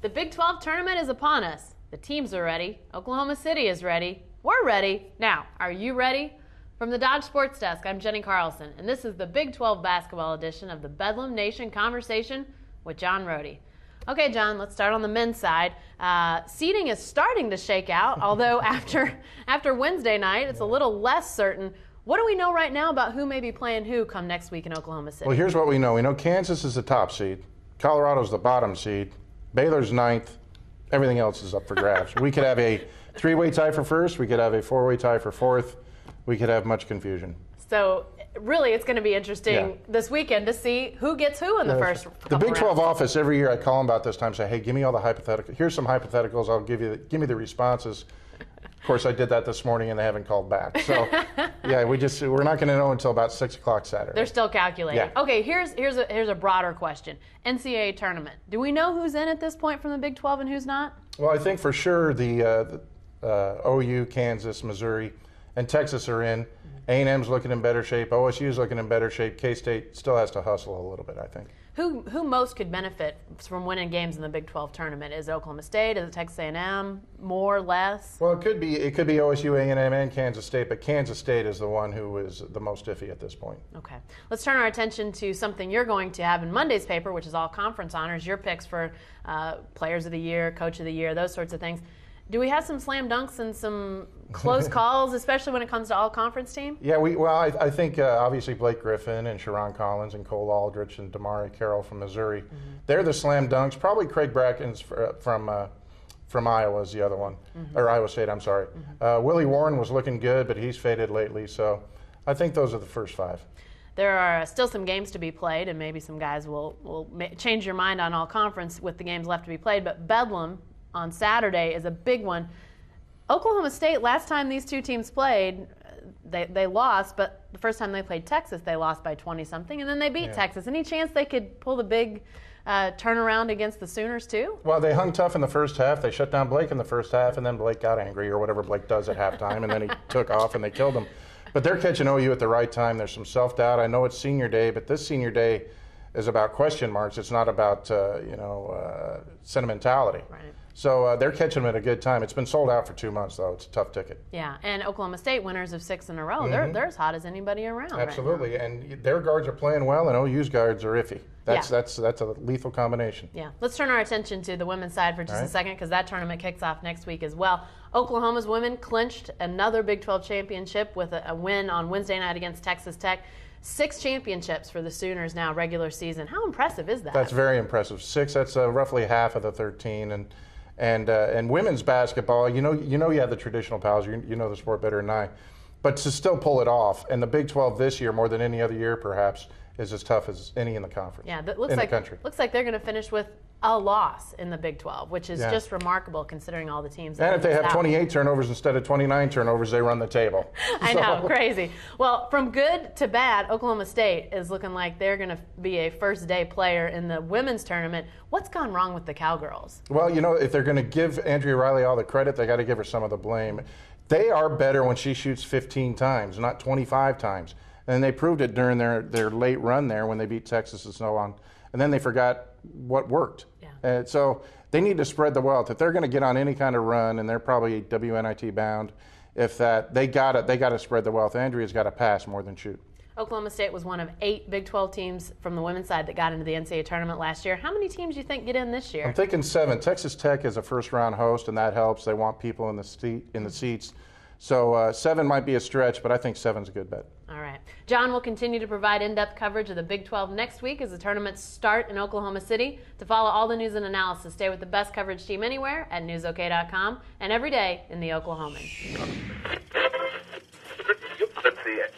The Big 12 tournament is upon us. The teams are ready. Oklahoma City is ready. We're ready. Now, are you ready? From the Dodge Sports Desk, I'm Jenni Carlson, and this is the Big 12 basketball edition of the Bedlam Nation Conversation with John Rohde. Okay, John, let's start on the men's side. Seeding is starting to shake out, although after Wednesday night, it's a little less certain. What do we know right now about who may be playing who come next week in Oklahoma City? Well, here's what we know. We know Kansas is the top seed. Colorado's the bottom seed. Baylor's ninth. Everything else is up for grabs. We could have a three-way tie for first. We could have a four-way tie for fourth. We could have much confusion. So really, it's going to be interesting this weekend to see who gets who in the first couple The Big 12 rounds. office, every year I call them about this time, say, hey, give me all the hypotheticals. Here's some hypotheticals. I'll give me the responses. Of course, I did that this morning, and they haven't called back. So, yeah, we're not going to know until about 6 o'clock Saturday. They're still calculating. Yeah. Okay, here's a broader question. NCAA tournament. Do we know who's in at this point from the Big 12 and who's not? Well, I think for sure the OU, Kansas, Missouri, and Texas are in. A&M's looking in better shape. OSU's looking in better shape. K-State still has to hustle a little bit, I think. Who most could benefit from winning games in the Big 12 tournament? Is it Oklahoma State? Is it Texas A&M? More, less? Well, it could be OSU, A&M, and Kansas State, but Kansas State is the one who is the most iffy at this point. Okay. Let's turn our attention to something you're going to have in Monday's paper, which is all conference honors, your picks for players of the year, coach of the year, those sorts of things. Do we have some slam dunks and some close calls, especially when it comes to all-conference team? Yeah, I think obviously Blake Griffin and Sharon Collins and Cole Aldrich and Damari Carroll from Missouri, they're the slam dunks. Probably Craig Bracken's from Iowa is the other one, or Iowa State, I'm sorry. Willie Warren was looking good, but he's faded lately, so I think those are the first five. There are still some games to be played, and maybe some guys will change your mind on all-conference with the games left to be played, but Bedlam on Saturday is a big one. Oklahoma State, last time these two teams played, they lost, but the first time they played Texas, they lost by 20-something, and then they beat Texas. Any chance they could pull the big turnaround against the Sooners, too? Well, they hung tough in the first half. They shut down Blake in the first half, and then Blake got angry, or whatever Blake does at halftime, and then he took off, and they killed him. But they're catching OU at the right time. There's some self-doubt. I know it's senior day, but this senior day is about question marks. It's not about, sentimentality. Right. So they're catching them at a good time. It's been sold out for 2 months, though. It's a tough ticket. Yeah, and Oklahoma State, winners of 6 in a row. They're as hot as anybody around. Absolutely, right now. and their guards are playing well, and OU's guards are iffy. That's a lethal combination. Yeah, let's turn our attention to the women's side for just a second, because that tournament kicks off next week as well. Oklahoma's women clinched another Big 12 championship with a win on Wednesday night against Texas Tech. 6 championships for the Sooners now, regular season. How impressive is that? That's very impressive. 6. That's roughly half of the 13, and women's basketball. You have the traditional pals. You know the sport better than I, but to still pull it off, and the Big 12 this year more than any other year perhaps is as tough as any in the conference. Yeah, that the country. Looks like they're going to finish with a loss in the Big 12, which is just remarkable considering all the teams. And if they have 28 turnovers instead of 29 turnovers, they run the table. I know, crazy. Well, from good to bad, Oklahoma State is looking like they're going to be a first-day player in the women's tournament. What's gone wrong with the Cowgirls? Well, if they're going to give Andrea Riley all the credit, they got to give her some of the blame. They are better when she shoots 15 times, not 25 times. And they proved it during their late run there when they beat Texas and so on. And then they forgot what worked. Yeah. So they need to spread the wealth. If they're going to get on any kind of run, and they're probably WNIT bound, they got to spread the wealth. Andrea's got to pass more than shoot. Oklahoma State was one of 8 Big 12 teams from the women's side that got into the NCAA tournament last year. How many teams do you think get in this year? I'm thinking 7. Texas Tech is a first-round host, and that helps. They want people in the seats. So 7 might be a stretch, but I think 7's a good bet. All right. John will continue to provide in-depth coverage of the Big 12 next week as the tournaments start in Oklahoma City. To follow all the news and analysis, stay with the best coverage team anywhere at newsok.com and every day in the Oklahoman. Let's see it.